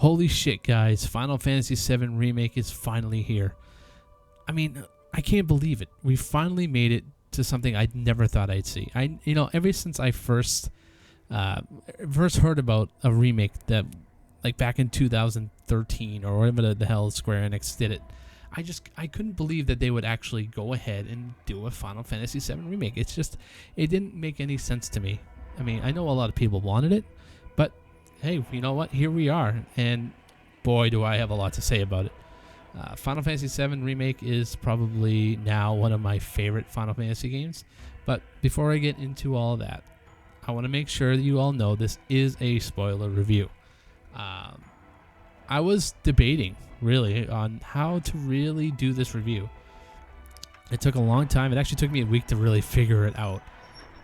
Holy shit, guys. Final Fantasy VII Remake is finally here. I mean, I can't believe it. We finally made it to something I never thought I'd see. Ever since I first heard about a remake that, like back in 2013 or whatever the hell Square Enix did it, I couldn't believe that they would actually go ahead and do a Final Fantasy VII Remake. It didn't make any sense to me. I mean, I know a lot of people wanted it, but hey, you know what? Here we are, and boy, do I have a lot to say about it. Final Fantasy VII Remake is probably now one of my favorite Final Fantasy games, but before I get into all that, I want to make sure that you all know this is a spoiler review. I was debating, really, on how to really do this review. It took a long time. It actually took me a week to really figure it out,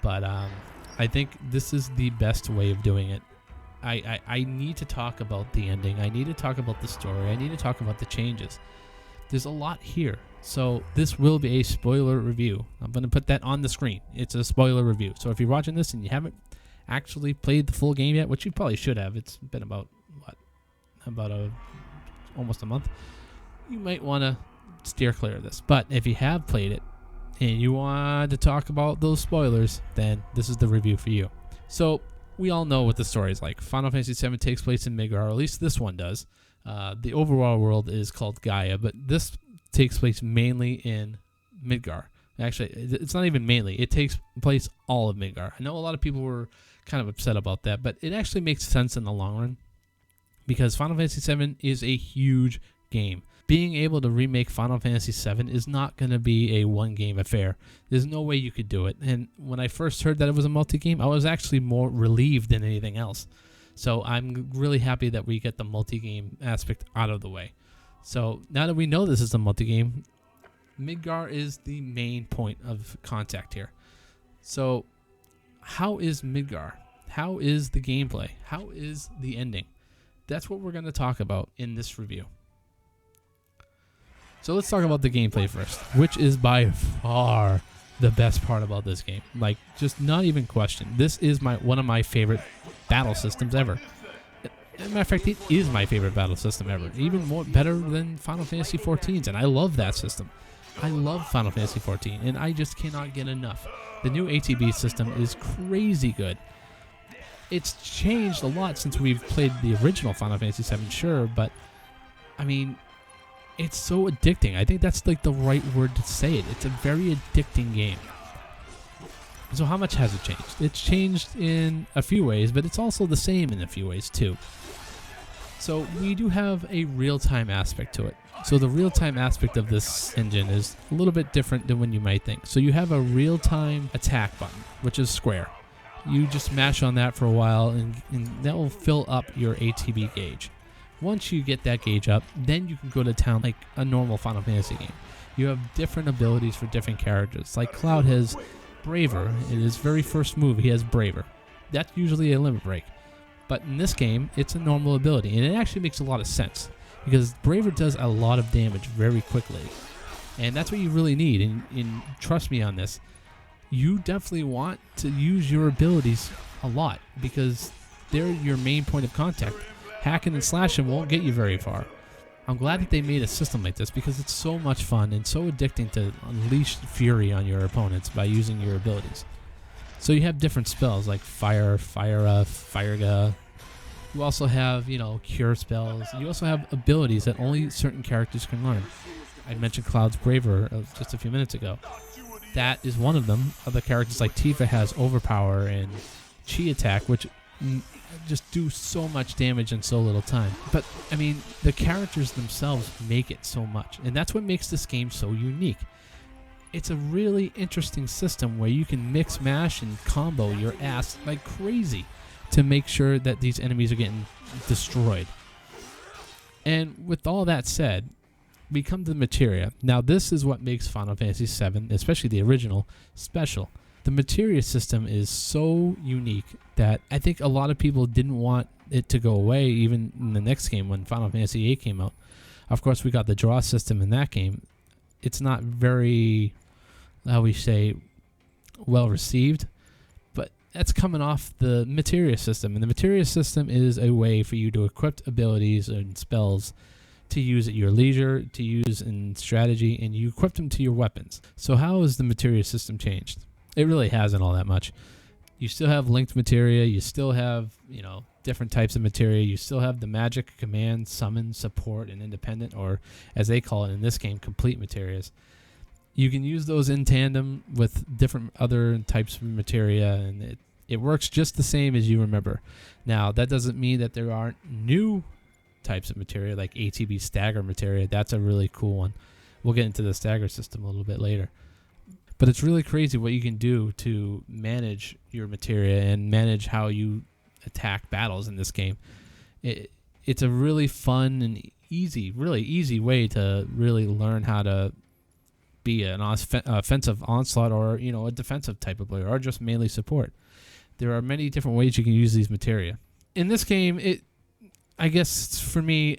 but I think this is the best way of doing it. I need to talk about the ending. I need to talk about the story. I need to talk about the changes. There's a lot here. So this will be a spoiler review. I'm going to put that on the screen. It's a spoiler review. So if you're watching this and you haven't actually played the full game yet, which you probably should have, it's been about almost a month, you might want to steer clear of this. But if you have played it and you want to talk about those spoilers, then this is the review for you. So we all know what the story is like. Final Fantasy VII takes place in Midgar, or at least this one does. The overall world is called Gaia, but this takes place mainly in Midgar. Actually, it's not even mainly. It takes place all of Midgar. I know a lot of people were kind of upset about that, but it actually makes sense in the long run because Final Fantasy VII is a huge game. Being able to remake Final Fantasy VII is not going to be a one-game affair. There's no way you could do it. And when I first heard that it was a multi-game, I was actually more relieved than anything else. So I'm really happy that we get the multi-game aspect out of the way. So now that we know this is a multi-game, Midgar is the main point of contact here. So how is Midgar? How is the gameplay? How is the ending? That's what we're going to talk about in this review. So let's talk about the gameplay first, which is by far the best part about this game. Like, just not even question. This is one of my favorite battle systems ever. As a matter of fact, it is my favorite battle system ever. Even better than Final Fantasy XIV's, and I love that system. I love Final Fantasy XIV, and I just cannot get enough. The new ATB system is crazy good. It's changed a lot since we've played the original Final Fantasy VII, sure, but, I mean, it's so addicting. I think that's like the right word to say it. It's a very addicting game. So how much has it changed? It's changed in a few ways, but it's also the same in a few ways too. So we do have a real-time aspect to it. So the real-time aspect of this engine is a little bit different than when you might think. So you have a real-time attack button, which is square. You just mash on that for a while, and that will fill up your ATB gauge. Once you get that gauge up, then you can go to town like a normal Final Fantasy game. You have different abilities for different characters. Like Cloud has Braver. In his very first move, he has Braver. That's usually a limit break. But in this game, it's a normal ability, and it actually makes a lot of sense because Braver does a lot of damage very quickly. And that's what you really need, and trust me on this. You definitely want to use your abilities a lot because they're your main point of contact. Hacking and slashing won't get you very far. I'm glad that they made a system like this because it's so much fun and so addicting to unleash fury on your opponents by using your abilities. So you have different spells like Fire, Firega. You also have, Cure spells. You also have abilities that only certain characters can learn. I mentioned Cloud's Braver just a few minutes ago. That is one of them. Other characters like Tifa has Overpower and Chi Attack, which just do so much damage in so little time. But, I mean, the characters themselves make it so much. And that's what makes this game so unique. It's a really interesting system where you can mix, mash, and combo your ass like crazy to make sure that these enemies are getting destroyed. And with all that said, we come to the materia. Now, this is what makes Final Fantasy VII, especially the original, special. The materia system is so unique that I think a lot of people didn't want it to go away even in the next game when Final Fantasy VIII came out. Of course, we got the draw system in that game. It's not very, how we say, well received, but that's coming off the materia system. And the materia system is a way for you to equip abilities and spells to use at your leisure, to use in strategy, and you equip them to your weapons. So how has the materia system changed? It really hasn't all that much. You still have linked materia, you still have, different types of materia, you still have the magic, command, summon, support, and independent, or as they call it in this game, complete materias. You can use those in tandem with different other types of materia, and it works just the same as you remember. Now, that doesn't mean that there aren't new types of materia, like ATB stagger materia. That's a really cool one. We'll get into the stagger system a little bit later. But it's really crazy what you can do to manage your materia and manage how you attack battles in this game. It's a really fun and really easy way to really learn how to be an offensive onslaught or, a defensive type of player or just mainly support. There are many different ways you can use these materia. In this game, I guess for me,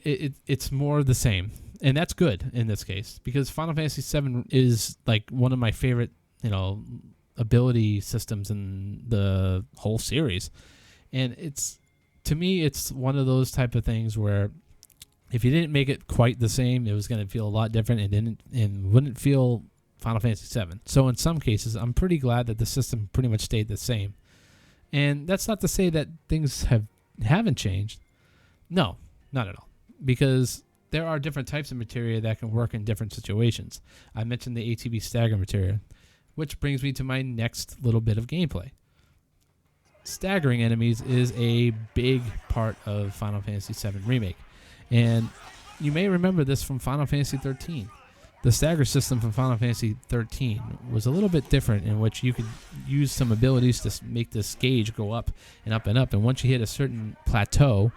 it's more of the same. And that's good in this case because Final Fantasy VII is like one of my favorite, ability systems in the whole series. And to me, it's one of those type of things where if you didn't make it quite the same, it was going to feel a lot different and wouldn't feel Final Fantasy VII. So in some cases, I'm pretty glad that the system pretty much stayed the same. And that's not to say that things haven't changed. No, not at all. Because there are different types of materia that can work in different situations. I mentioned the ATB stagger materia, which brings me to my next little bit of gameplay. Staggering enemies is a big part of Final Fantasy VII Remake. And you may remember this from Final Fantasy XIII. The stagger system from Final Fantasy XIII was a little bit different in which you could use some abilities to make this gauge go up and up and up. And once you hit a certain plateau,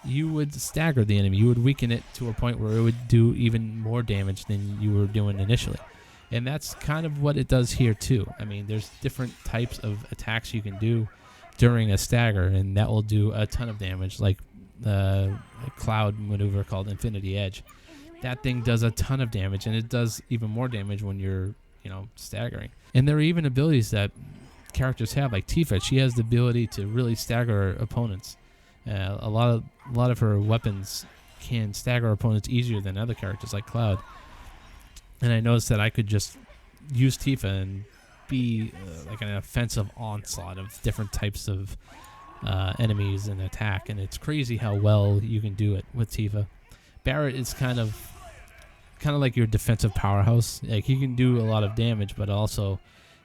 you would stagger the enemy. You would weaken it to a point where it would do even more damage than you were doing initially. And that's kind of what it does here too. I mean, there's different types of attacks you can do during a stagger, and that will do a ton of damage, like a cloud maneuver called Infinity Edge. That thing does a ton of damage, and it does even more damage when you're, staggering. And there are even abilities that characters have, like Tifa. She has the ability to really stagger opponents. A lot of her weapons can stagger opponents easier than other characters like Cloud. And I noticed that I could just use Tifa and be like an offensive onslaught of different types of enemies and attack. And it's crazy how well you can do it with Tifa. Barrett is kind of like your defensive powerhouse. Like he can do a lot of damage, but also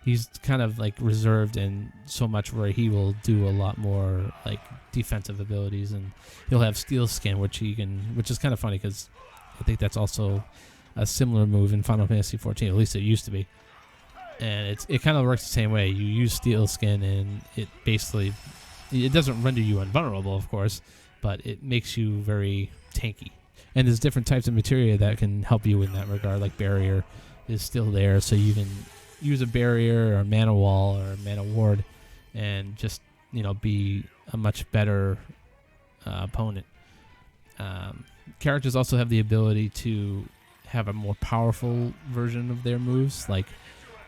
he's kind of like reserved in so much where he will do a lot more like defensive abilities, and he'll have steel skin, which is kind of funny because I think that's also a similar move in Final Fantasy XIV. At least it used to be, and it kind of works the same way. You use steel skin, and it doesn't render you invulnerable, of course, but it makes you very tanky. And there's different types of materia that can help you in that regard, like barrier is still there, so you can use a barrier or a mana wall or a mana ward and just, be a much better opponent. Characters also have the ability to have a more powerful version of their moves. Like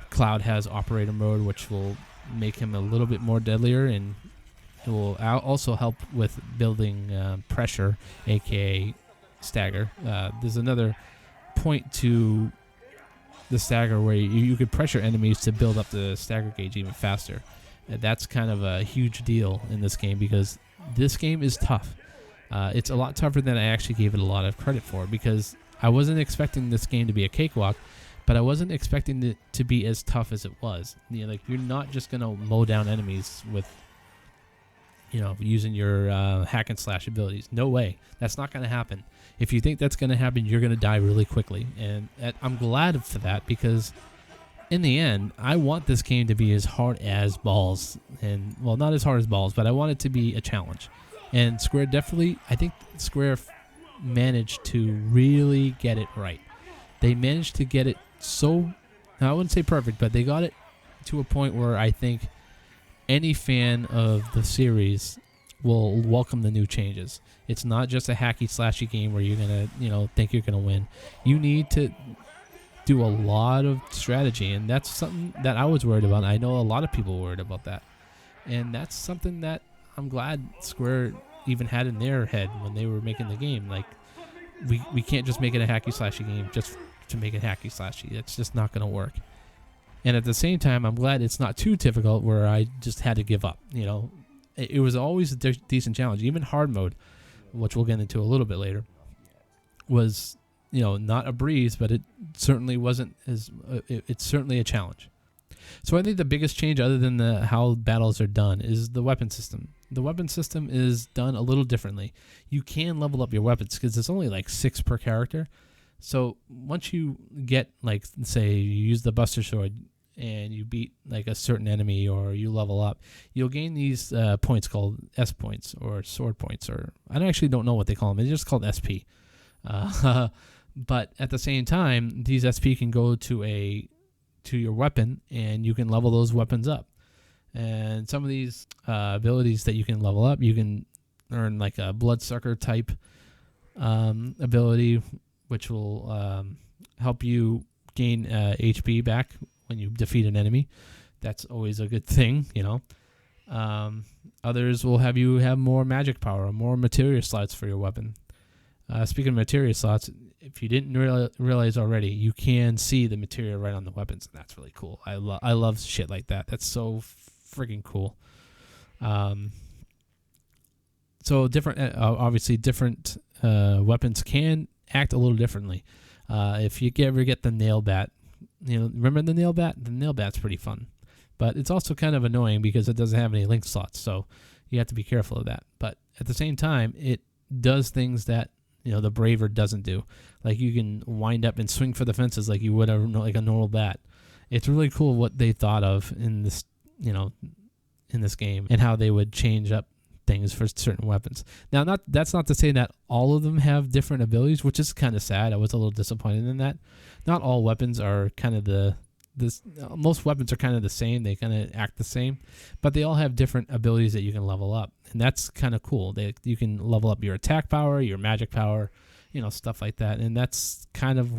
Cloud has operator mode, which will make him a little bit more deadlier, and it will also help with building pressure, aka stagger. There's another point to the stagger where you could pressure enemies to build up the stagger gauge even faster. That's kind of a huge deal in this game because this game is tough. It's a lot tougher than I actually gave it a lot of credit for, because I wasn't expecting this game to be a cakewalk, but I wasn't expecting it to be as tough as it was. Like you're not just gonna mow down enemies with, using your hack and slash abilities. No way. That's not gonna happen. If you think that's gonna happen, you're gonna die really quickly, and I'm glad for that, because in the end, I want this game to be as hard as balls, and well, not as hard as balls, but I want it to be a challenge. And Square I think Square managed to really get it right. They managed to get it so, I wouldn't say perfect, but they got it to a point where I think any fan of the series will welcome the new changes. It's not just a hacky slashy game where you're gonna, think you're gonna win. You need to do a lot of strategy, and that's something that I was worried about. I know a lot of people were worried about that. And that's something that I'm glad Square even had in their head when they were making the game. Like, we can't just make it a hacky slashy game just to make it hacky slashy. It's just not going to work. And at the same time, I'm glad it's not too difficult where I just had to give up. You know, it was always a decent challenge. Even hard mode, which we'll get into a little bit later, was, you know, not a breeze, but it certainly wasn't as it's certainly a challenge. So I think the biggest change, other than how battles are done, is the weapon system. The weapon system is done a little differently. You can level up your weapons because it's only like 6 per character. So once you get, like, say you use the Buster Sword and you beat like a certain enemy or you level up, you'll gain these points called S points or sword points, or I actually don't know what they call them. It's just called SP. But at the same time, these SP can go to your weapon, and you can level those weapons up. And some of these abilities that you can level up, you can earn like a bloodsucker type ability, which will help you gain HP back when you defeat an enemy. That's always a good thing, you know. Others will have you have more magic power, more materia slots for your weapon. Speaking of materia slots, if you didn't realize already, you can see the materia right on the weapons, and that's really cool. I love shit like that. That's so freaking cool. So different, obviously different weapons can act a little differently. If you ever get the nail bat, you know, remember the nail bat? The nail bat's pretty fun, but it's also kind of annoying because it doesn't have any link slots, so you have to be careful of that. But at the same time, it does things that, you know, the Braver doesn't do. Like, you can wind up and swing for the fences like you would like a normal bat. It's really cool what they thought of in this, you know, in this game, and how they would change up things for certain weapons. Now, that's not to say that all of them have different abilities, which is kind of sad. I was a little disappointed in that. Not all weapons are kind of most weapons are kind of the same. They kind of act the same, but they all have different abilities that you can level up, and that's kind of cool. You can level up your attack power, your magic power, you know, stuff like that, and that's kind of,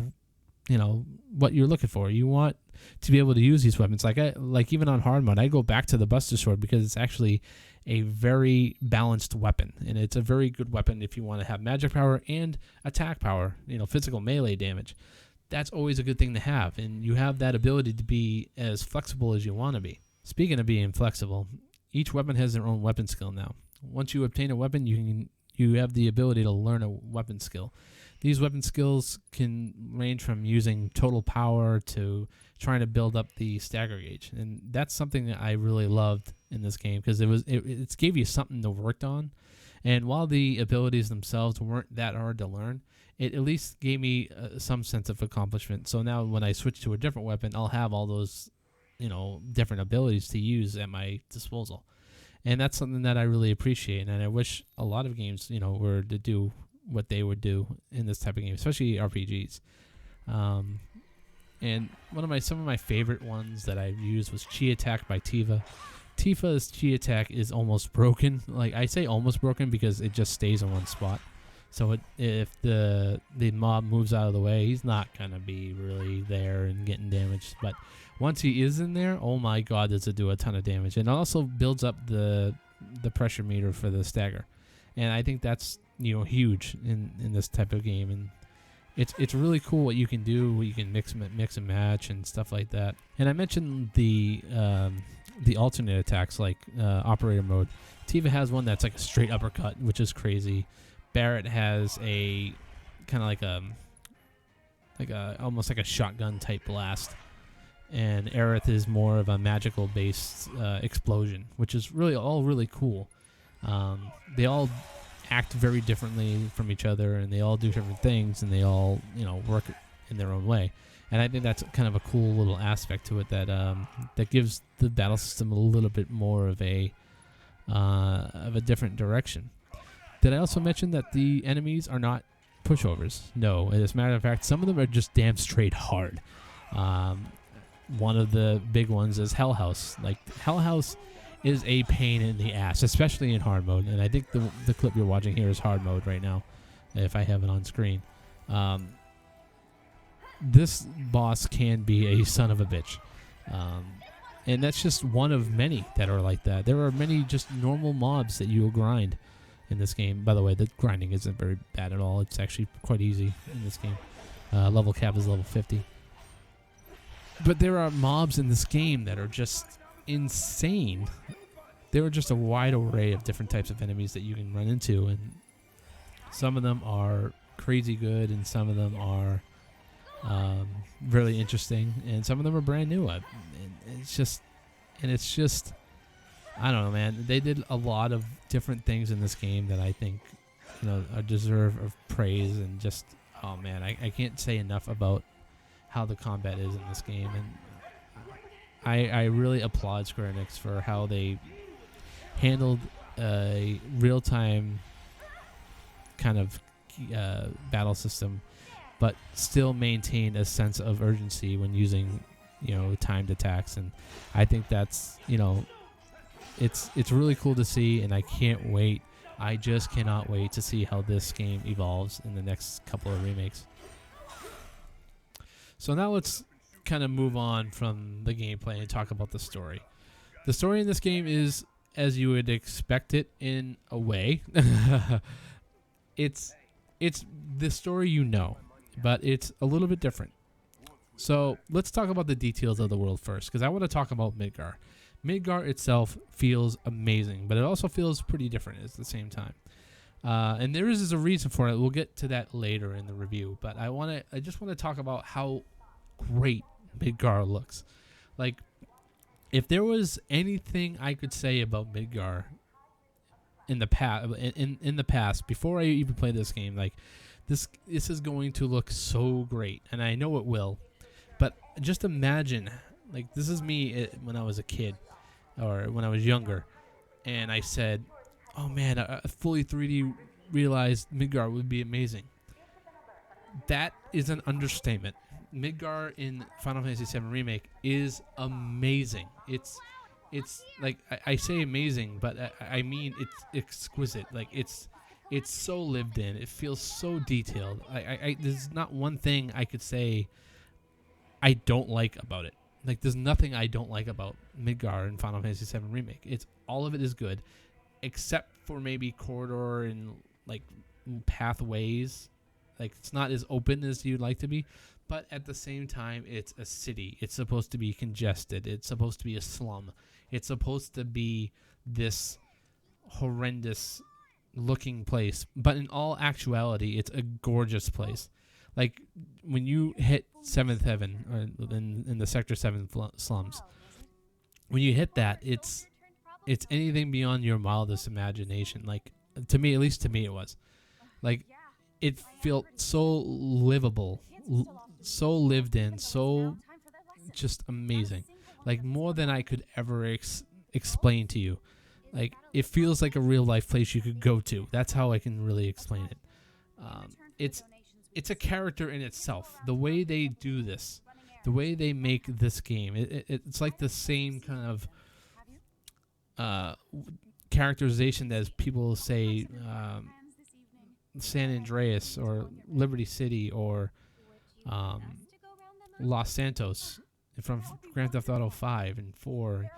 you know, what you're looking for. You want to be able to use these weapons. Like even on hard mode, I go back to the Buster Sword because it's actually a very balanced weapon, and it's a very good weapon if you want to have magic power and attack power, you know, physical melee damage. That's always a good thing to have, and you have that ability to be as flexible as you want to be. Speaking of being flexible, each weapon has their own weapon skill now. Once you obtain a weapon, you have the ability to learn a weapon skill. These weapon skills can range from using total power to trying to build up the stagger gauge, and that's something that I really loved in this game because it gave you something to work on. And while the abilities themselves weren't that hard to learn, it at least gave me some sense of accomplishment. So now when I switch to a different weapon, I'll have all those, you know, different abilities to use at my disposal. And that's something that I really appreciate. And I wish a lot of games, you know, were to do what they would do in this type of game, especially RPGs. And some of my favorite ones that I've used was Chi Attack by Tifa. Tifa's Chi Attack is almost broken. Like, I say almost broken because it just stays in one spot. So if the mob moves out of the way, he's not going to be really there and getting damaged. But once he is in there, oh my god, does it do a ton of damage. And it also builds up the pressure meter for the stagger. And I think that's, you know, huge in this type of game. And it's really cool what you can do, what you can mix and match and stuff like that. And I mentioned the alternate attacks like operator mode. Tifa has one that's like a straight uppercut, which is crazy. Barrett has a kind of like a almost like a shotgun type blast, and Aerith is more of a magical based explosion, which is really cool. They all act very differently from each other, and they all do different things, and they all, you know, work in their own way. And I think that's kind of a cool little aspect to it that gives the battle system a little bit more of a different direction. Did I also mention that the enemies are not pushovers? No. As a matter of fact, some of them are just damn straight hard. One of the big ones is Hell House. Like, Hell House is a pain in the ass, especially in hard mode. And I think the clip you're watching here is hard mode right now, if I have it on screen. This boss can be a son of a bitch. And that's just one of many that are like that. There are many just normal mobs that you will grind in this game. By the way, the grinding isn't very bad at all. It's actually quite easy in this game. Level cap is level 50. But there are mobs in this game that are just insane. There are just a wide array of different types of enemies that you can run into, and some of them are crazy good, and some of them are really interesting, and some of them are brand new. And it's just, I don't know, man. They did a lot of different things in this game that I think, deserve of praise, and just, oh man, I can't say enough about how the combat is in this game, and I really applaud Square Enix for how they handled a real-time kind of battle system, but still maintain a sense of urgency when using, timed attacks. And I think that's, it's really cool to see, and I can't wait. I just cannot wait to see how this game evolves in the next couple of remakes. So now let's kind of move on from the gameplay and talk about the story. The story in this game is as you would expect it in a way. It's the story but it's a little bit different. So let's talk about the details of the world first, because I want to talk about Midgar. Midgar itself feels amazing, but it also feels pretty different at the same time. And there is a reason for it. We'll get to that later in the review, but I just want to talk about how great Midgar looks. Like, if there was anything I could say about Midgar in the past, before I even play this game, like this is going to look so great, and I know it will. But just imagine, like, this is me when I was a kid, or when I was younger, and I said, "Oh man, a fully 3D realized Midgar would be amazing." That is an understatement. Midgar in Final Fantasy VII Remake is amazing. It's like, I say amazing, but I mean it's exquisite. Like, it's so lived in. It feels so detailed. There's not one thing I could say I don't like about it. Like, there's nothing I don't like about Midgar in Final Fantasy VII Remake. All of it is good, except for maybe corridor and like pathways. Like, it's not as open as you'd like to be, but at the same time, it's a city. It's supposed to be congested. It's supposed to be a slum. It's supposed to be this horrendous looking place, but in all actuality, it's a gorgeous place. Like, when you hit 7th Heaven, or in the Sector 7 slums, when you hit that, it's anything beyond your wildest imagination. Like, to me, at least to me, it was. Like, it felt so livable, so lived in, so just amazing. Like, more than I could ever explain to you. Like, it feels like a real life place you could go to. That's how I can really explain it. It's a character in itself. The way they do this, the way they make this game, it's like the same kind of characterization as people say San Andreas or Liberty City or Los Santos from Grand Theft Auto 5 and 4.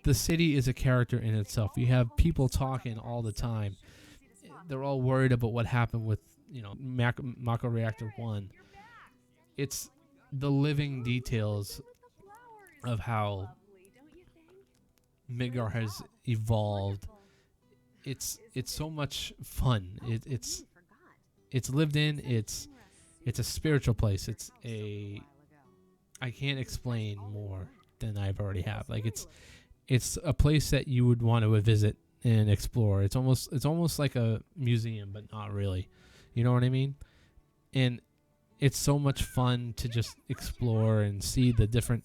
The city is a character in itself. You have people talking all the time. They're all worried about what happened with, Mako Reactor 1. It's the living details of how Midgar has evolved. It's so much fun. It's lived in. It's a spiritual place. I can't explain more than I've already have. Like, it's a place that you would want to visit and explore. It's almost like a museum, but not really. You know what I mean? And it's so much fun to just explore and see the different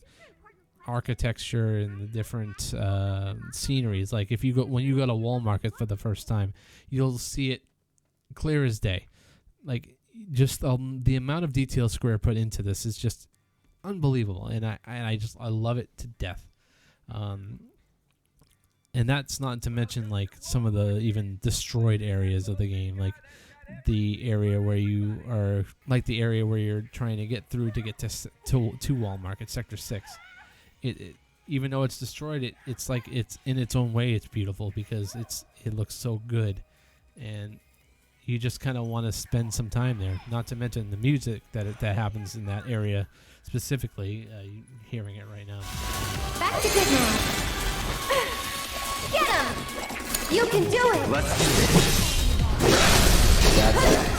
architecture and the different sceneries. Like, when you go to Walmart for the first time, you'll see it clear as day. Like, just the amount of detail Square put into this is just unbelievable, and I love it to death. And that's not to mention, like, some of the even destroyed areas of the game, like the area where you're trying to get through to get to Walmart at Sector 6. even though it's destroyed, it's like it's in its own way it's beautiful because it looks so good, and you just kind of want to spend some time there. Not to mention the music that happens in that area specifically. You're hearing it right now. Back to good now. Get him! You can do it! Let's do this. That's right.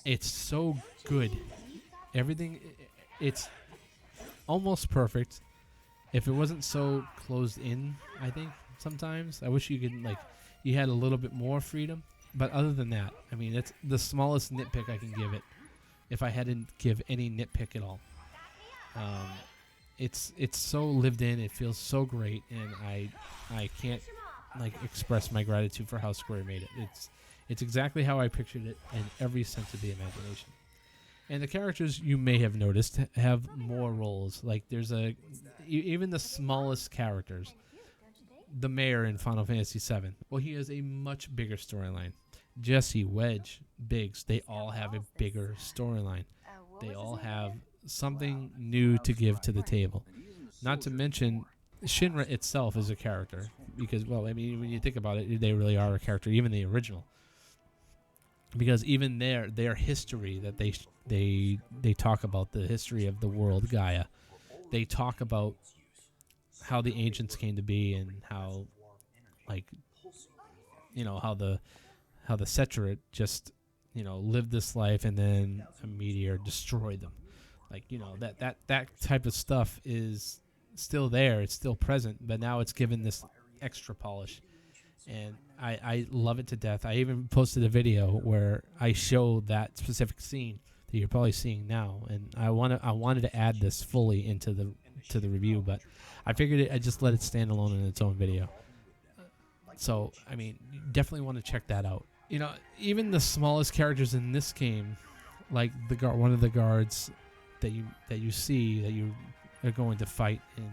It's so good. Everything, it's almost perfect. If it wasn't so closed in, I think sometimes I wish you could you had a little bit more freedom. But other than that, I mean, it's the smallest nitpick I can give it. If I hadn't give any nitpick at all, it's so lived in. It feels so great, and I can't express my gratitude for how Square made it. It's exactly how I pictured it in every sense of the imagination. And the characters, you may have noticed, have more roles. Like there's even the smallest characters, the mayor in Final Fantasy VII. Well, he has a much bigger storyline. Jesse, Wedge, Biggs, they all have a bigger storyline. They all have something new to give to the table. Not to mention, Shinra itself is a character. Because, well, I mean, when you think about it, they really are a character, even the original. Because even their history that they talk about, the history of the world Gaia, they talk about how the ancients came to be and how, how the Setirate just, lived this life and then a meteor destroyed them. That type of stuff is still there. It's still present, but now it's given this extra polish. And I love it to death. I even posted a video where I show that specific scene that you're probably seeing now, and I wanted to add this fully into the review, but I figured I just let it stand alone in its own video. So I mean, you definitely want to check that out. Even the smallest characters in this game, like one of the guards that you see that you are going to fight in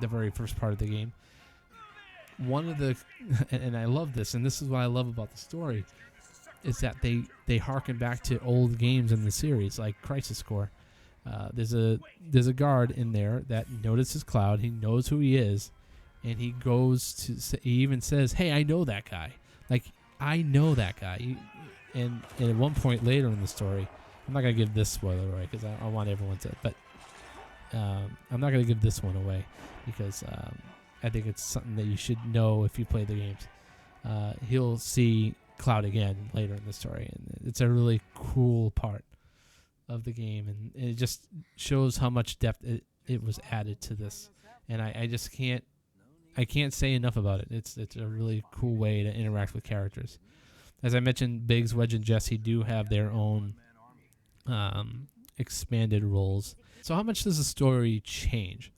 the very first part of the game. One of the, and I love this, and this is what I love about the story, is that they harken back to old games in the series, like Crisis Core. There's a guard in there that notices Cloud. He knows who he is, and he he even says, "Hey, I know that guy. I know that guy." And at one point later in the story, I'm not gonna give this spoiler away because I want everyone to, but I'm not gonna give this one away because. I think it's something that you should know if you play the games. He'll see Cloud again later in the story, and it's a really cool part of the game, and it just shows how much depth it was added to this. And I just can't say enough about it. It's a really cool way to interact with characters. As I mentioned, Biggs, Wedge, and Jesse do have their own expanded roles. So how much does the story change?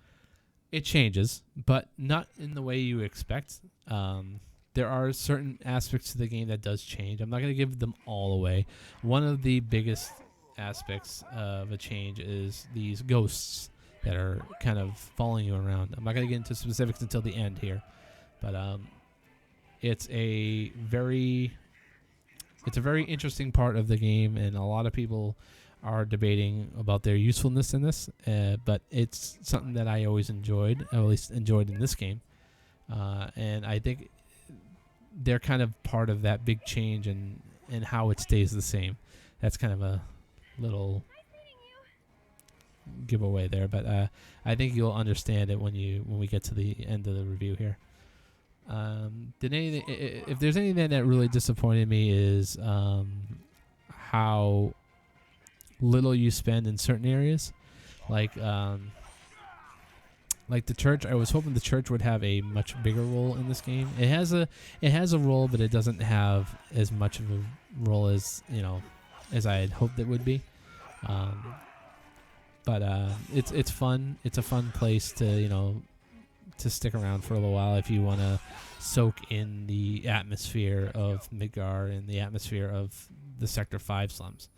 It changes, but not in the way you expect. There are certain aspects to the game that does change. I'm not going to give them all away. One of the biggest aspects of a change is these ghosts that are kind of following you around. I'm not going to get into specifics until the end here, but it's a very interesting part of the game, and a lot of people are debating about their usefulness in this, but it's something that I always enjoyed, or at least enjoyed in this game, and I think they're kind of part of that big change and how it stays the same. That's kind of a little giveaway there, but I think you'll understand it when we get to the end of the review here. If there's anything that really disappointed me is how little you spend in certain areas, like the church. I was hoping the church would have a much bigger role in this game. It has a role, but it doesn't have as much of a role as as I had hoped it would be. But it's fun. It's a fun place to to stick around for a little while if you want to soak in the atmosphere of Midgar and the atmosphere of the Sector 5 slums.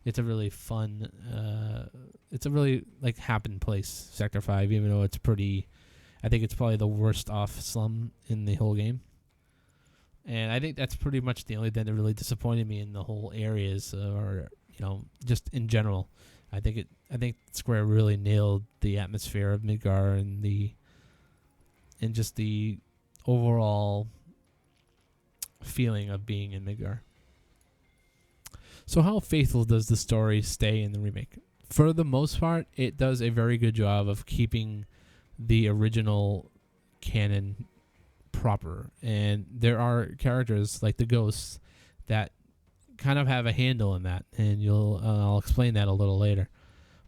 It's a really fun, it's a really happen place, Sector 5, even though it's pretty, I think it's probably the worst off slum in the whole game. And I think that's pretty much the only thing that really disappointed me in the whole areas, or just in general. I think Square really nailed the atmosphere of Midgar and just the overall feeling of being in Midgar. So how faithful does the story stay in the remake? For the most part, it does a very good job of keeping the original canon proper. And there are characters like the ghosts that kind of have a handle in that, and I'll explain that a little later.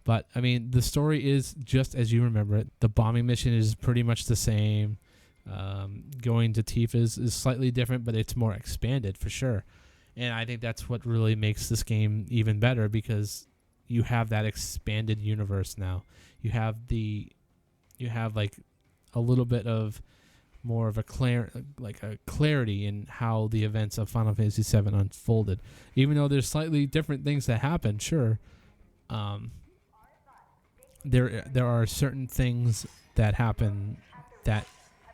But I mean, the story is just as you remember it. The bombing mission is pretty much the same. Going to Tifa is slightly different, but it's more expanded for sure. And I think that's what really makes this game even better, because you have that expanded universe now. You have like a little bit of more of a clarity in how the events of Final Fantasy VII unfolded. Even though there's slightly different things that happen, sure. There are certain things that happen that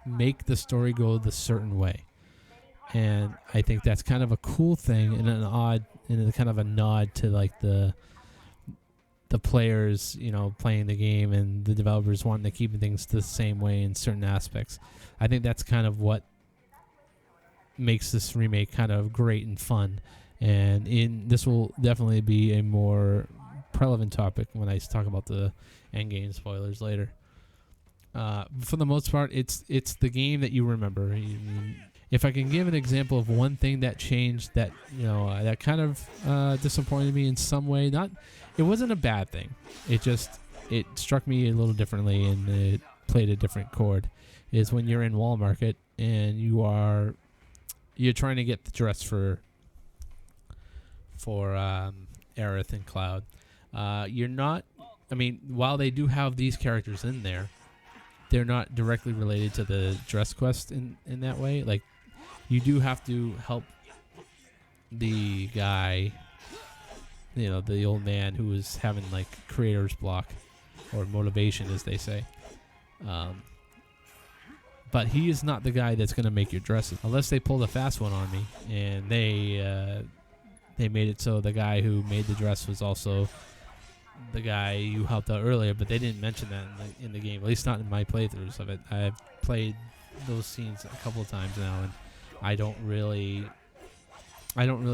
make the story go the certain way. And I think that's kind of a cool thing, and kind of a nod to like the players, playing the game, and the developers wanting to keep things the same way in certain aspects. I think that's kind of what makes this remake kind of great and fun. And this will definitely be a more relevant topic when I talk about the endgame spoilers later. For the most part, it's the game that you remember. If I can give an example of one thing that changed that that kind of disappointed me in some way, it wasn't a bad thing. It struck me a little differently, and it played a different chord. Is when you're in Wall Market and you're trying to get the dress for Aerith and Cloud. You're not. I mean, while they do have these characters in there, they're not directly related to the dress quest in that way. Like, you do have to help the guy, the old man who is having like creator's block or motivation, as they say. But he is not the guy that's going to make your dresses, unless they pulled a fast one on me, and they made it so the guy who made the dress was also the guy you helped out earlier, but they didn't mention that in the game, at least not in my playthroughs of it. I've played those scenes a couple of times now, and I don't really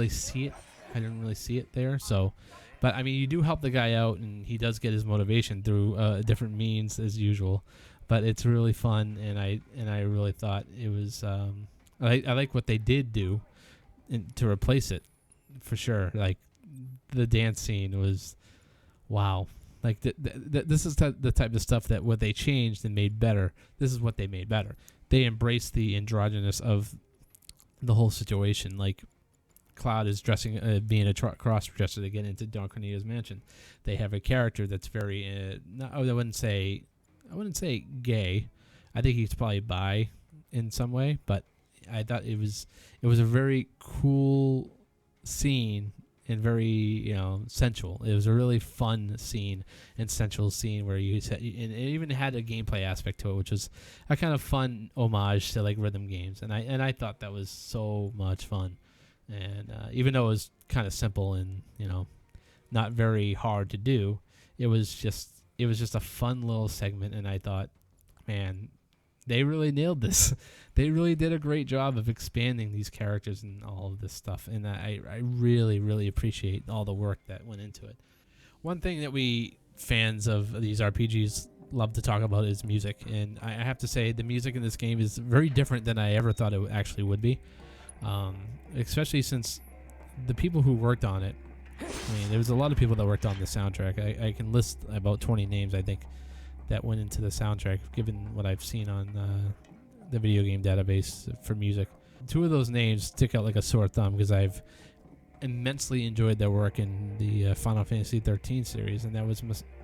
see it. I didn't really see it there. So, but I mean, you do help the guy out, and he does get his motivation through different means as usual. But it's really fun, and I really thought it was. I like what they did do, to replace it, for sure. Like, the dance scene was, wow. Like this is the type of stuff that what they changed and made better. This is what they made better. They embraced the androgynous of the whole situation. Like, Cloud is dressing, being a cross-dresser to get into Don Corneo's mansion. They have a character that's very, I wouldn't say gay. I think he's probably bi in some way, but I thought it was a very cool scene and very sensual. It was a really fun scene and sensual scene where and it even had a gameplay aspect to it, which was a kind of fun homage to like rhythm games, and I thought that was so much fun. And even though it was kind of simple and not very hard to do, it was just a fun little segment, and I thought, man, they really nailed this. They really did a great job of expanding these characters and all of this stuff, and I really, really appreciate all the work that went into it. One thing that we fans of these RPGs love to talk about is music, and I have to say the music in this game is very different than I ever thought it actually would be, especially since the people who worked on it, I mean, there was a lot of people that worked on the soundtrack. I can list about 20 names, I think, that went into the soundtrack, given what I've seen on the video game database for music. Two of those names stick out like a sore thumb because I've immensely enjoyed their work in the Final Fantasy XIII series, and that was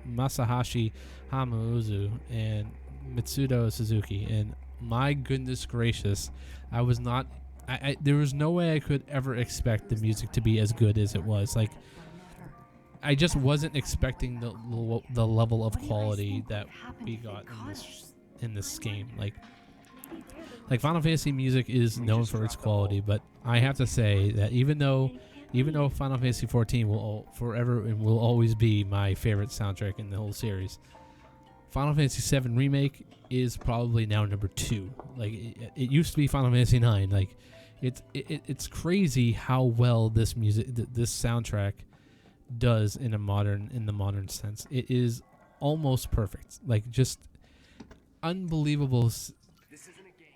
Masahashi Hamauzu and Mitsudo Suzuki. And my goodness gracious, there was no way I could ever expect the music to be as good as it was. Like, I just wasn't expecting the level of quality that we got in this game. Like, like Final Fantasy music is known for its quality, but I have to say that even though Final Fantasy 14 will forever and will always be my favorite soundtrack in the whole series, Final Fantasy 7 Remake is probably now number 2. Like it used to be Final Fantasy 9. Like it's crazy how well this this soundtrack does in the modern sense. It is almost perfect. Like just unbelievable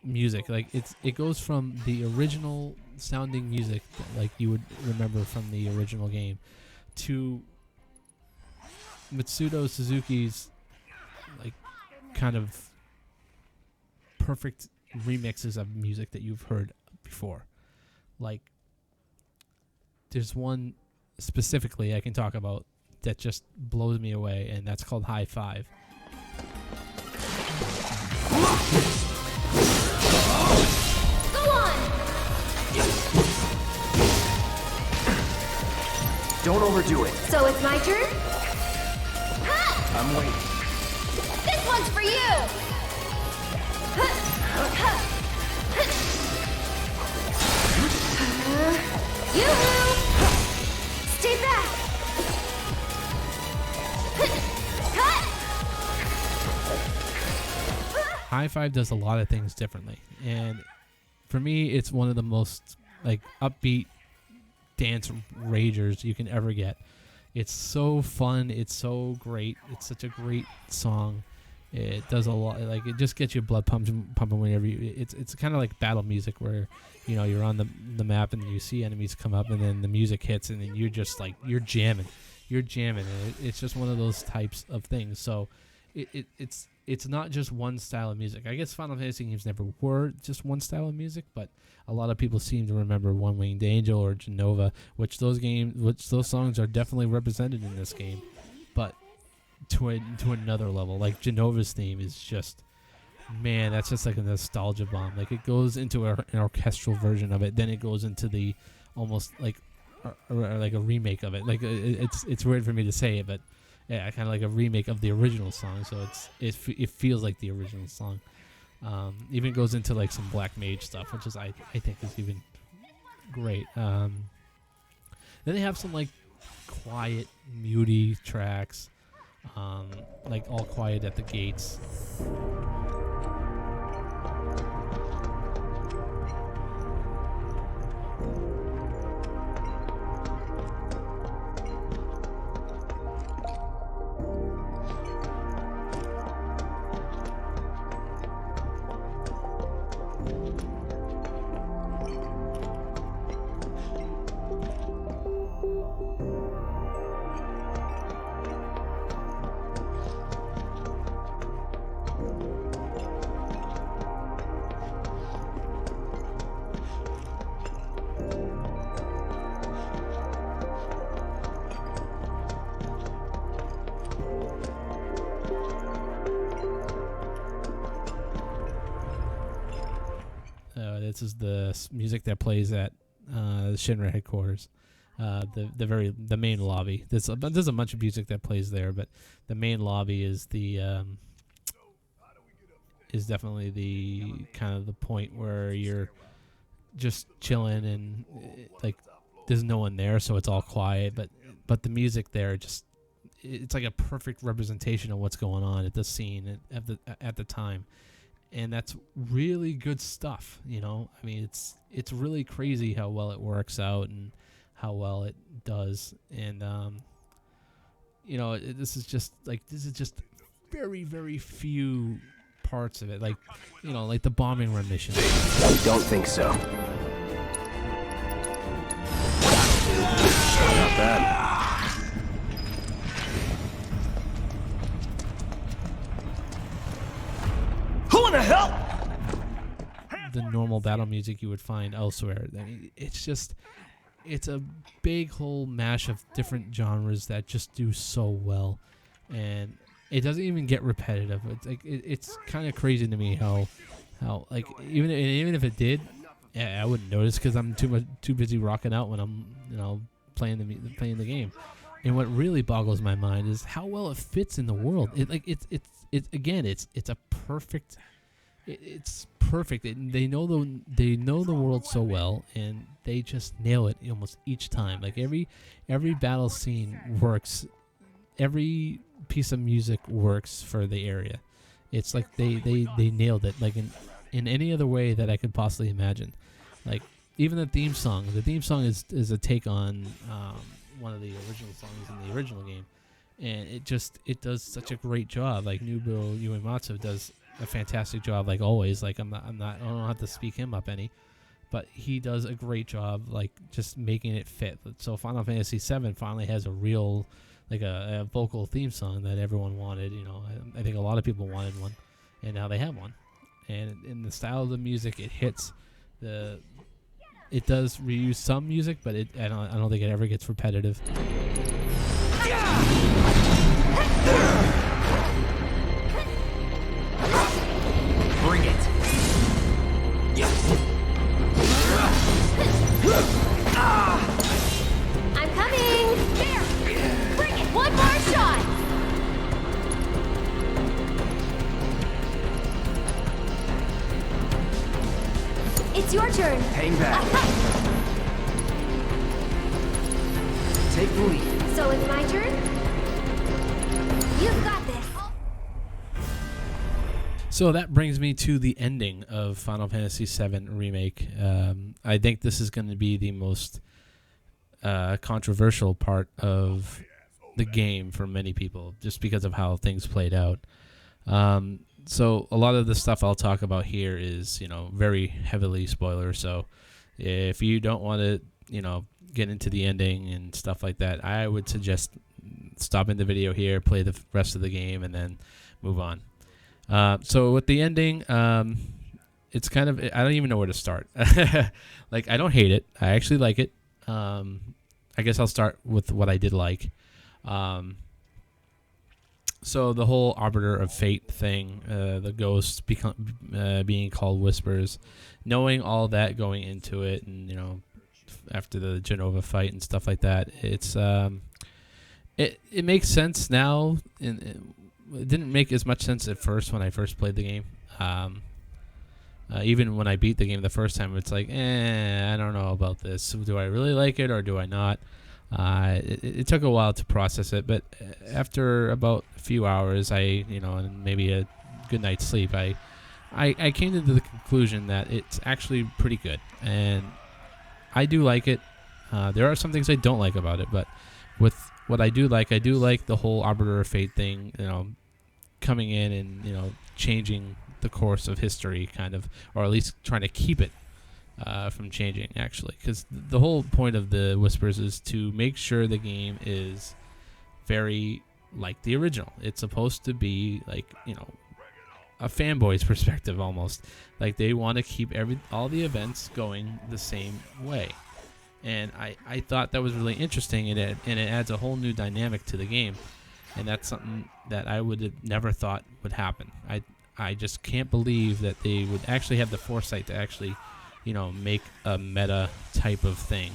music. Like it goes from the original sounding music that, like you would remember from the original game, to Mitsudo Suzuki's like kind of perfect remixes of music that you've heard before. Like there's one specifically I can talk about that just blows me away, and that's called High Five. Go on! Don't overdo it. So it's my turn? Ha! I'm waiting. This one's for you! Yoo-hoo! Stay back! High Five does a lot of things differently, and for me, it's one of the most like upbeat dance ragers you can ever get. It's so fun. It's so great. It's such a great song. It does a lot. Like it just gets your blood pumping whenever you. It's kind of like battle music where, you know, you're on the map and you see enemies come up and then the music hits and then you're just like you're jamming. And it's just one of those types of things. So it's not just one style of music. I guess Final Fantasy games never were just one style of music, but a lot of people seem to remember One Winged Angel or Genova, which those songs are definitely represented in this game, but to another level. Like Genova's theme is just, man, that's just like a nostalgia bomb. Like it goes into an orchestral version of it, then it goes into the almost like like a remake of it. Like it's weird for me to say it, but yeah, kind of like a remake of the original song. So it feels like the original song. Even goes into like some Black Mage stuff, which is I think is even great. Then they have some like quiet, moody tracks, like All Quiet at the Gates. This is the music that plays at the Shinra headquarters, the main lobby. There's a bunch of music that plays there, but the main lobby is is definitely the kind of the point where you're just chilling and like there's no one there, so it's all quiet. But the music there it's like a perfect representation of what's going on at the scene at the time. And that's really good stuff, you know. I mean, it's really crazy how well it works out and how well it does. And you know, this is just very, very few parts of it. Like, you know, like the bombing run mission. I don't think so. Not bad. Who in the hell? The normal battle music you would find elsewhere. I mean, it's a big whole mash of different genres that just do so well, and it doesn't even get repetitive. It's like it's kind of crazy to me how like even if it did, yeah, I wouldn't notice because I'm too busy rocking out when I'm, you know, playing the game. And what really boggles my mind is how well it fits in the world. It's a perfect it's perfect. They know the world so well, and they just nail it almost each time. Like every battle scene works. Every piece of music works for the area. It's like they nailed it. Like in any other way that I could possibly imagine. Like even the theme song. The theme song is a take on one of the original songs in the original game, and it does such a great job. Like Nobuo Uematsu does a fantastic job, like always. Like I don't have to speak him up any, but he does a great job, like just making it fit. So Final Fantasy VII finally has a real, like a vocal theme song that everyone wanted. You know, I think a lot of people wanted one, and now they have one. And in the style of the music, it hits the. It does reuse some music, but I don't think it ever gets repetitive. Bring it. I'm coming! There! Bring it! One more shot! It's your turn. Hang back. Take the lead. So it's my turn? You've got this. So that brings me to the ending of Final Fantasy VII Remake. I think this is going to be the most controversial part of the game for many people, just because of how things played out. So a lot of the stuff I'll talk about here is, very heavily spoiler. So if you don't want to, get into the ending and stuff like that, I would suggest stopping the video here, play the rest of the game, and then move on. So with the ending, it's kind of, I don't even know where to start. Like, I don't hate it. I actually like it. I guess I'll start with what I did like. So the whole Arbiter of Fate thing, the ghosts being called Whispers, knowing all that going into it, and after the Genova fight and stuff like that, it's it makes sense now. And it didn't make as much sense at first when I first played the game. Even when I beat the game the first time, it's like, I don't know about this. Do I really like it or do I not? It took a while to process it, but after about a few hours, and maybe a good night's sleep, I came to the conclusion that it's actually pretty good, and I do like it. There are some things I don't like about it, but with what I do like the whole Arbiter of Fate thing, coming in and, changing the course of history, kind of, or at least trying to keep it from changing, actually, because the whole point of the Whispers is to make sure the game is very like the original. It's supposed to be like, a fanboy's perspective almost. Like, they want to keep all the events going the same way. And I thought that was really interesting, and it adds a whole new dynamic to the game. And that's something that I would have never thought would happen. I just can't believe that they would actually have the foresight to actually, make a meta type of thing.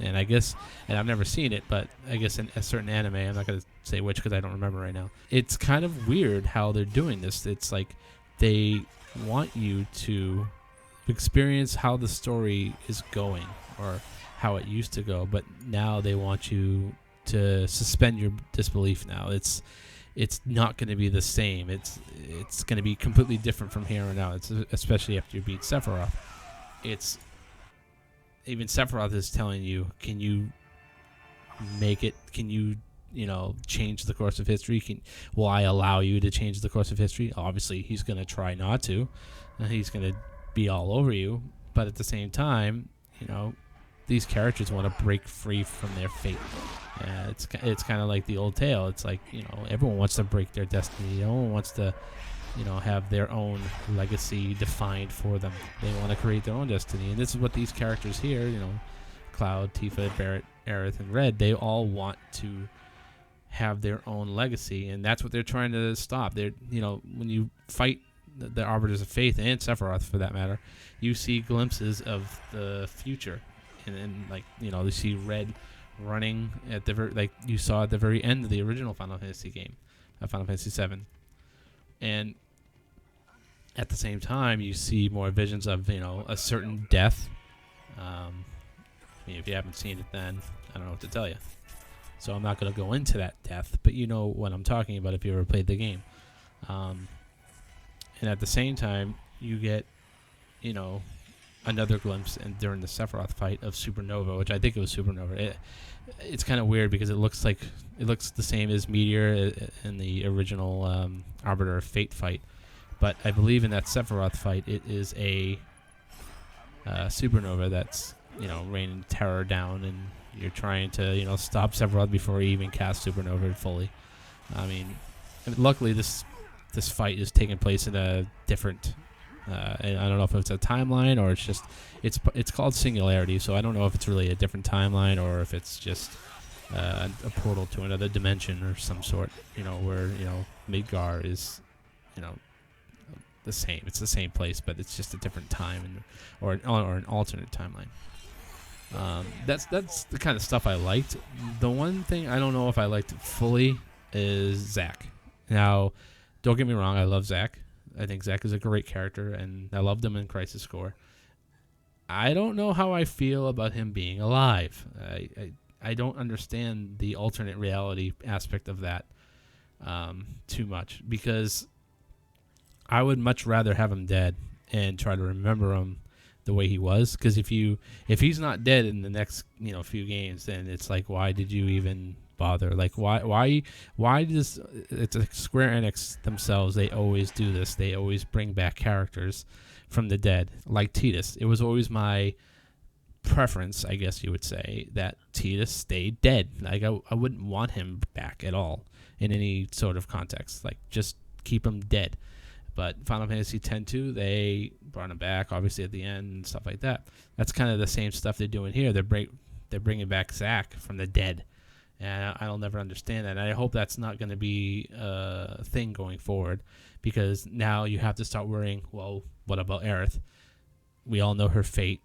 And I guess, and I've never seen it, but I guess in a certain anime, I'm not going to say which because I don't remember right now. It's kind of weird how they're doing this. It's like they want you to experience how the story is going or how it used to go, but now they want you to suspend your disbelief now. It's not going to be the same. It's going to be completely different from here on out. It's especially after you beat Sephiroth. It's even Sephiroth is telling you, can you make it? Can you change the course of history? Will I allow you to change the course of history? Obviously, he's going to try not to. He's going to be all over you. But at the same time, these characters want to break free from their fate. It's kind of like the old tale. It's like, everyone wants to break their destiny. No one wants to, have their own legacy defined for them. They want to create their own destiny. And this is what these characters here, Cloud, Tifa, Barret, Aerith, and Red, they all want to have their own legacy. And that's what they're trying to stop. They're, when you fight the Arbiters of Faith and Sephiroth, for that matter, you see glimpses of the future. And you see Red running at the like you saw at the very end of the original Final Fantasy game, Final Fantasy VII, and at the same time, you see more visions of, a certain death. If you haven't seen it, then I don't know what to tell you. So I'm not going to go into that death, but you know what I'm talking about if you ever played the game. And at the same time, you get, another glimpse during the Sephiroth fight of Supernova, which I think it was Supernova. It's kind of weird because it looks the same as Meteor in the original Arbiter of Fate fight, but I believe in that Sephiroth fight it is a Supernova that's raining terror down, and you're trying to stop Sephiroth before he even casts Supernova fully. I mean, luckily this fight is taking place in a different. And I don't know if it's a timeline or it's called Singularity, so I don't know if it's really a different timeline or if it's just a portal to another dimension or some sort. Where Midgar is, the same. It's the same place, but it's just a different time or an alternate timeline. That's the kind of stuff I liked. The one thing I don't know if I liked fully is Zack. Now, don't get me wrong, I love Zack. I think Zack is a great character, and I loved him in Crisis Core. I don't know how I feel about him being alive. I don't understand the alternate reality aspect of that too much, because I would much rather have him dead and try to remember him the way he was. Because if he's not dead in the next few games, then it's like, why did you even bother? Like, why does it's like Square Enix themselves, they always do this. They always bring back characters from the dead, like Tidus. It was always my preference, I guess you would say, that Tidus stayed dead. Like, I wouldn't want him back at all in any sort of context. Like, just keep him dead. But Final Fantasy X-2, they brought him back, obviously, at the end and stuff like that. That's kind of the same stuff they're doing here. They're bringing back Zack from the dead. And I'll never understand that. And I hope that's not going to be a thing going forward, because now you have to start worrying, well, what about Aerith? We all know her fate.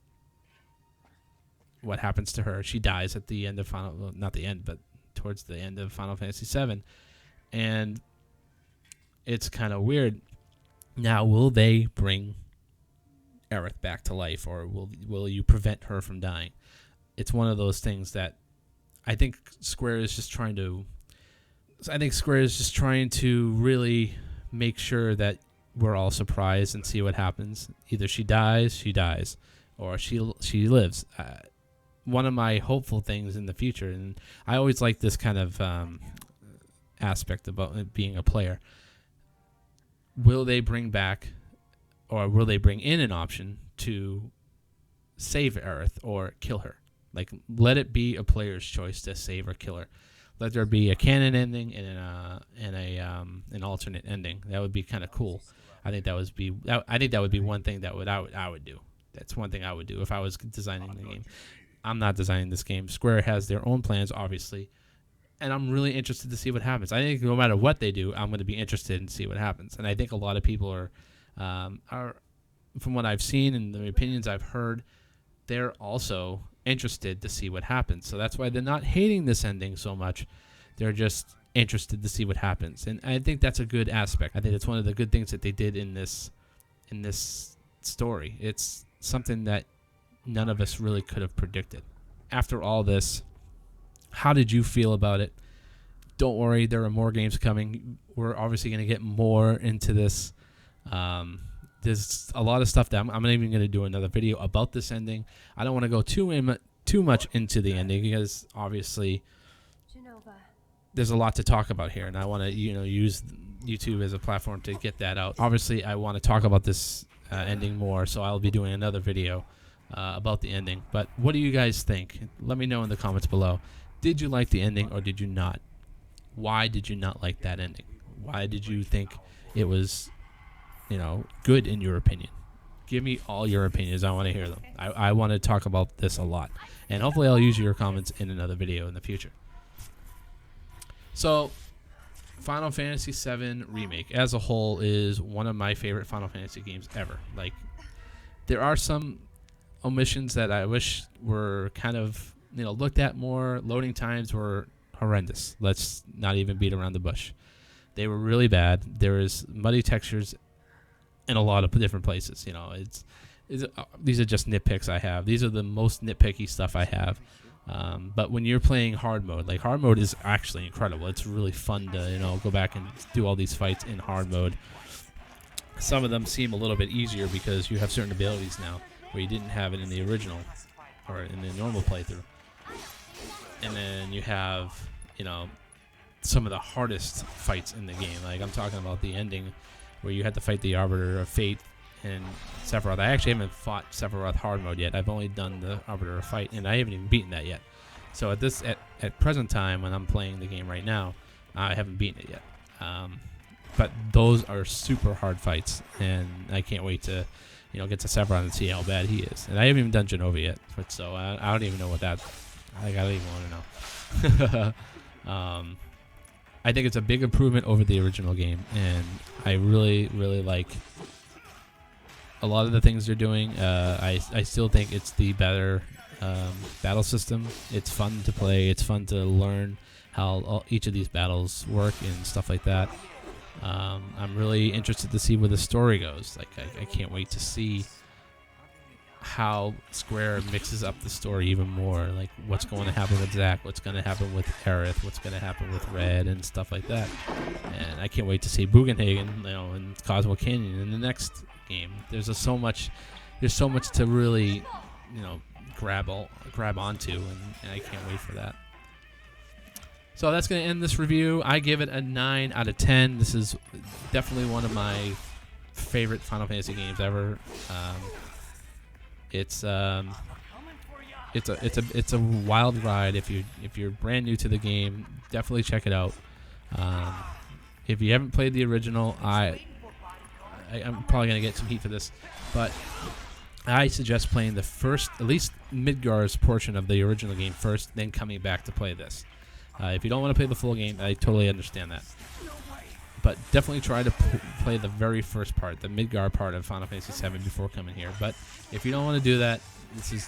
What happens to her? She dies at the end of not the end, but towards the end of Final Fantasy VII. And it's kind of weird. Now, will they bring Aerith back to life, or will you prevent her from dying? It's one of those things that I think Square is just trying to really make sure that we're all surprised and see what happens. Either she dies, or she lives. One of my hopeful things in the future, and I always like this kind of aspect about it being a player. Will they bring back, or will they bring in an option to save Aerith or kill her? Like, let it be a player's choice to save or kill her. Let there be a canon ending and an alternate ending. That would be kind of cool. I think that would be one thing that I would do. That's one thing I would do if I was designing the game. I'm not designing this game. Square has their own plans, obviously, and I'm really interested to see what happens. I think no matter what they do, I'm going to be interested in see what happens. And I think a lot of people are from what I've seen and the opinions I've heard, they're also interested to see what happens. So that's why they're not hating this ending so much. They're just interested to see what happens. And I think that's a good aspect. I think it's one of the good things that they did in this story. It's something that none of us really could have predicted. After all this, how did you feel about it? Don't worry, there are more games coming. We're obviously going to get more into this. There's a lot of stuff that I'm not even going to do another video about this ending. I don't want to go too much into the ending, because obviously there's a lot to talk about here, and I want to use YouTube as a platform to get that out. Obviously, I want to talk about this ending more, so I'll be doing another video about the ending. But what do you guys think? Let me know in the comments below. Did you like the ending or did you not? Why did you not like that ending? Why did you think it was good in your opinion? Give me all your opinions. I want to hear them. I want to talk about this a lot, and hopefully I'll use your comments in another video in the future. So, Final Fantasy VII Remake as a whole is one of my favorite Final Fantasy games ever. Like, there are some omissions that I wish were kind of looked at more. Loading times were horrendous. Let's not even beat around the bush. They were really bad. There was muddy textures in a lot of different places. You know, these are just nitpicks I have. These are the most nitpicky stuff I have. But when you're playing hard mode, like hard mode is actually incredible. It's really fun to go back and do all these fights in hard mode. Some of them seem a little bit easier because you have certain abilities now where you didn't have it in the original or in the normal playthrough. And then you have, some of the hardest fights in the game. Like I'm talking about the ending where you had to fight the Arbiter of Fate and Sephiroth. I actually haven't fought Sephiroth hard mode yet. I've only done the Arbiter of Fight, and I haven't even beaten that yet. So at present time, when I'm playing the game right now, I haven't beaten it yet. But those are super hard fights, and I can't wait to, get to Sephiroth and see how bad he is. And I haven't even done Genova yet, so I don't even know what that. I don't even want to know. I think it's a big improvement over the original game, and I really, really like a lot of the things they're doing. I still think it's the better battle system. It's fun to play. It's fun to learn how each of these battles work and stuff like that. I'm really interested to see where the story goes. Like I can't wait to see how Square mixes up the story even more. Like what's going to happen with Zack, what's going to happen with Aerith, what's going to happen with Red and stuff like that. And I can't wait to see Bugenhagen, and Cosmo Canyon in the next game. There's so much to really, grab onto, and I can't wait for that. So that's going to end this review. I give it a 9 out of 10. This is definitely one of my favorite Final Fantasy games ever. It's a wild ride. If you're brand new to the game, definitely check it out. If you haven't played the original, I'm probably gonna get some heat for this, but I suggest playing the first, at least Midgar's portion of the original game first, then coming back to play this. If you don't want to play the full game, I totally understand that. But definitely try to play the very first part, the Midgar part of Final Fantasy VII before coming here. But if you don't want to do that, this is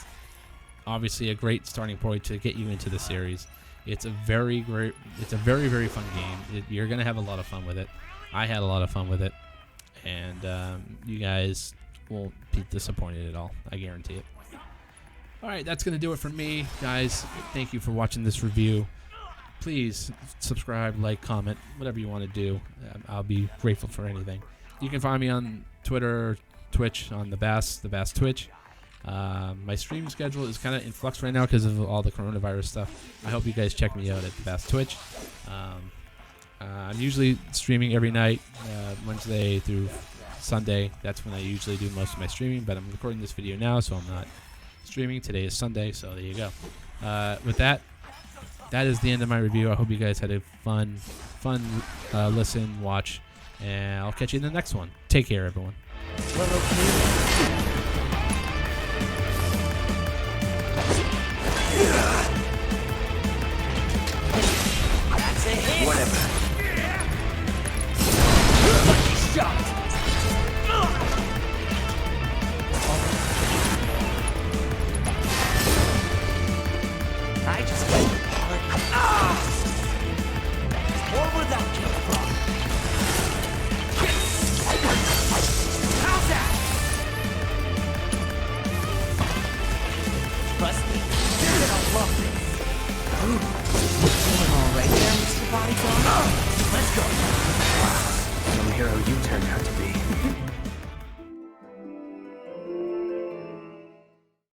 obviously a great starting point to get you into the series. It's a very, very fun game. You're going to have a lot of fun with it. I had a lot of fun with it. And you guys won't be disappointed at all. I guarantee it. All right, that's going to do it for me. Guys, thank you for watching this review. Please subscribe, like, comment, whatever you want to do. I'll be grateful for anything. You can find me on Twitter, Twitch, on the Bass Twitch. My stream schedule is kind of in flux right now because of all the coronavirus stuff. I hope you guys check me out at the Bass Twitch. I'm usually streaming every night, Wednesday through Sunday. That's when I usually do most of my streaming, but I'm recording this video now, so I'm not streaming. Today is Sunday, so there you go. With that is the end of my review. I hope you guys had a fun listen, watch, and I'll catch you in the next one. Take care, everyone. That's a hit. Whatever. Lucky shot. I just went hard. Where would that come from? How's that? Trust me, you're gonna love this. Ooh, doing all right there, Mr. Bodyguard. Let's go. Wow, some hero you turned out to be.